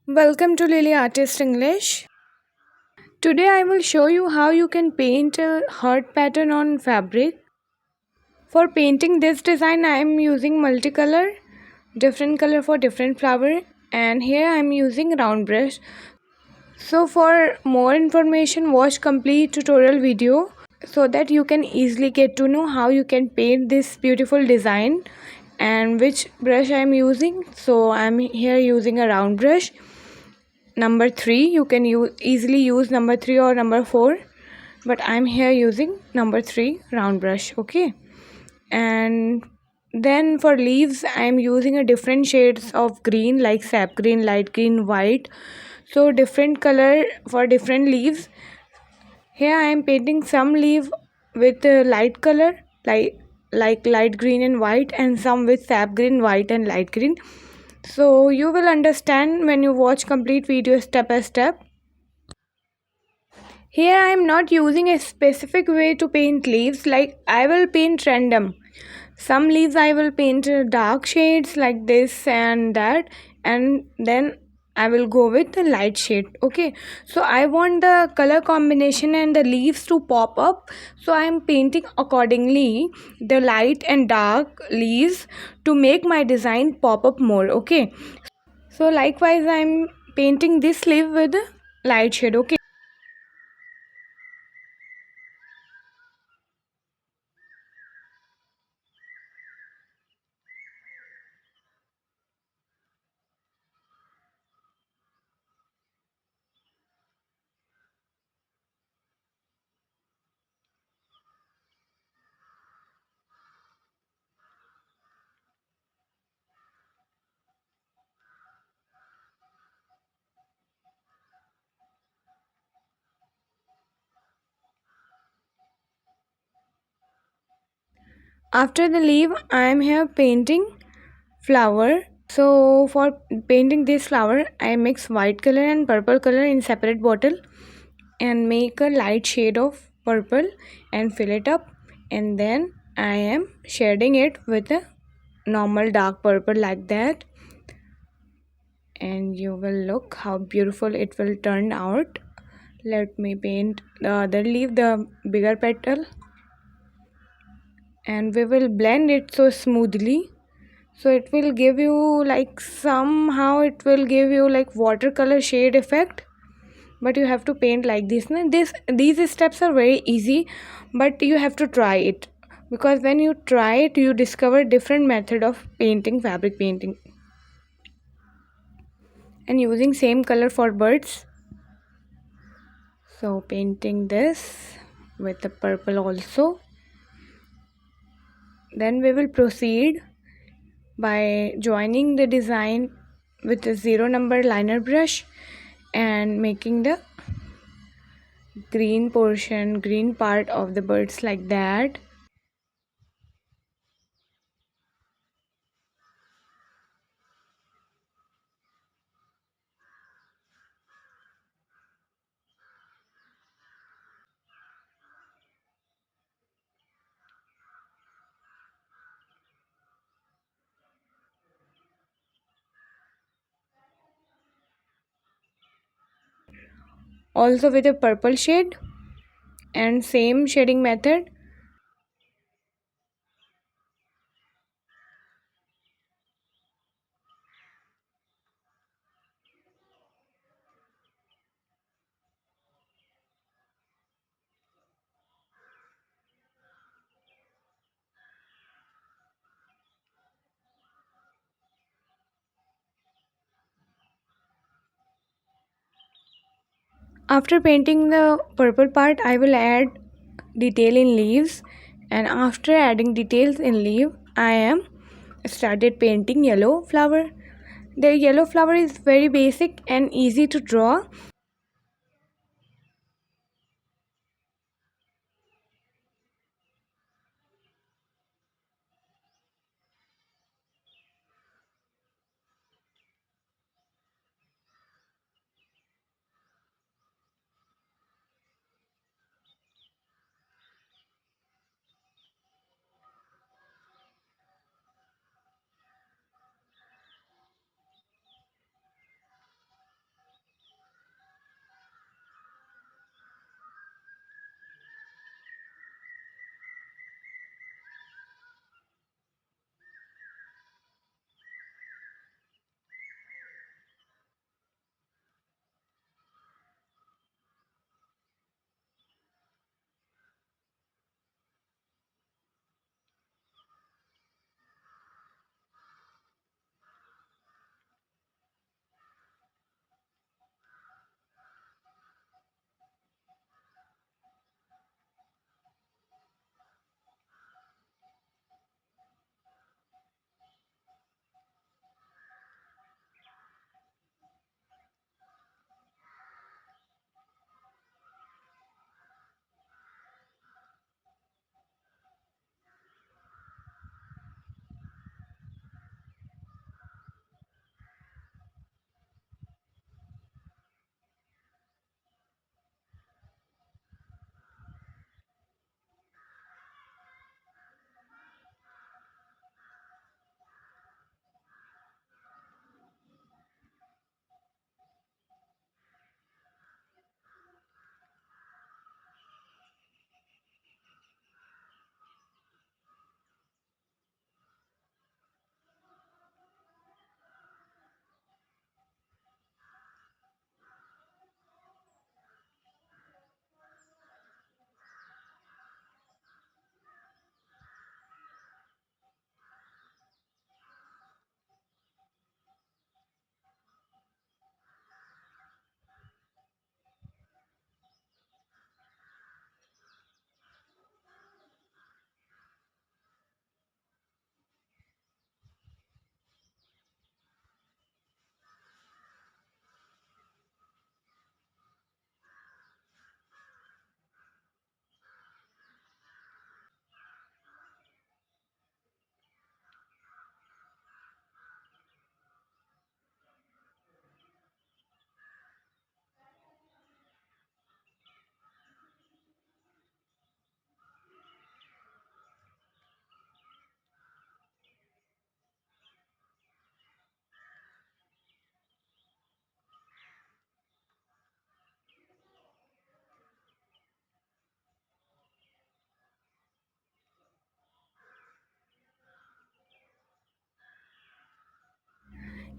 Welcome to Lily Artist English. Today I will show you how you can paint a heart pattern on fabric. For painting this design I am using multicolor, different color for different flower, and here I am using round brush. So for more information watch complete tutorial video so that you can easily get to know how you can paint this beautiful design and which brush I am using. So I am here using a round brush number 3. You can easily use number 3 or number 4, but I'm here using number 3 round brush. Okay, and then for leaves I'm using a different shades of green like sap green, light green, white, so different color for different leaves. Here I am painting some leaf with light color like light green and white, and some with sap green, white and light green. So you will understand when you watch complete video step by step. Here I am not using a specific way to paint leaves, like I will paint random. Some leaves I will paint dark shades like this and that, and then I will go with the light shade. Okay, so I want the color combination and the leaves to pop up, so I am painting accordingly the light and dark leaves to make my design pop up more. Okay, so likewise I am painting this leaf with a light shade. Okay. After the leaf I am here painting flower. So for painting this flower I mix white color and purple color in separate bottle and make a light shade of purple and fill it up, and then I am shading it with a normal dark purple like that, and you will look how beautiful it will turn out. Let me paint the other leaf, the bigger petal, and we will blend it so smoothly, so it will give you like somehow it will give you like watercolor shade effect. But you have to paint like this. Now these steps are very easy, but you have to try it, because when you try it you discover different method of painting, fabric painting. And using same color for birds, so painting this with the purple also. Then we will proceed by joining the design with a 0 number liner brush and making the green part of the birds like that. Also with a purple shade and same shading method. After painting the purple part I will add detail in leaves, and after adding details in leaf I am started painting yellow flower. The yellow flower is very basic and easy to draw.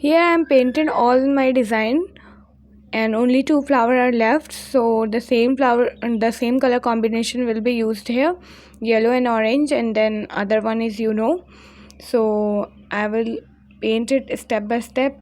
Here I am painted all my design and only two flower are left, so the same flower and the same color combination will be used here, yellow and orange, and then other one is so I will paint it step by step.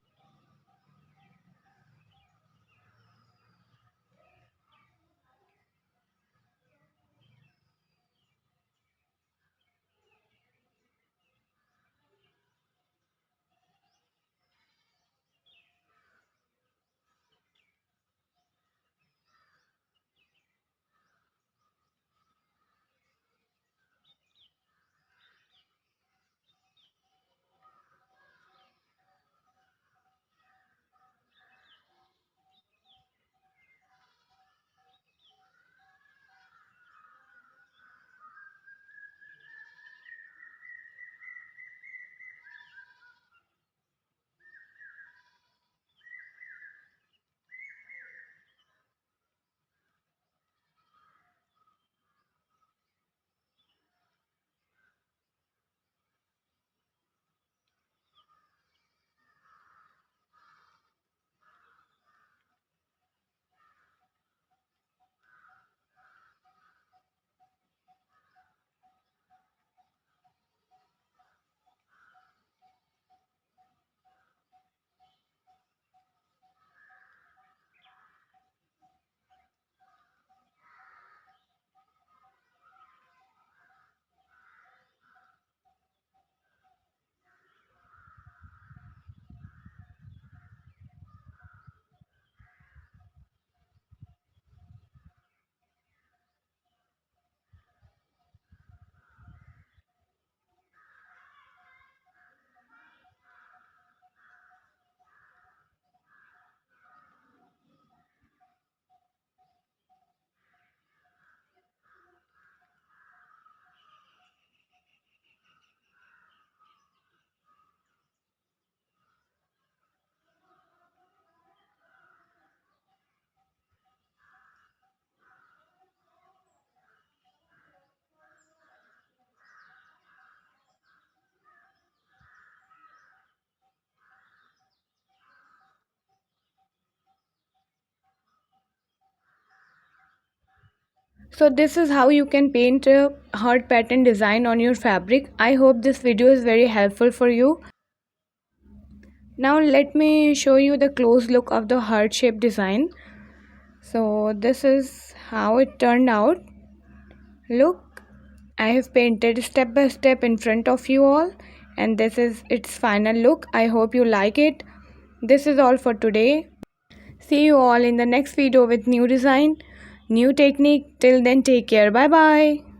So this is how you can paint a heart pattern design on your fabric. I hope this video is very helpful for you. Now let me show you the close look of the heart shape design. So this is how it turned out. Look, I have painted step by step in front of you all, and this is its final look. I hope you like it. This is all for today. See you all in the next video with new design, new technique. Till then, take care. Bye bye.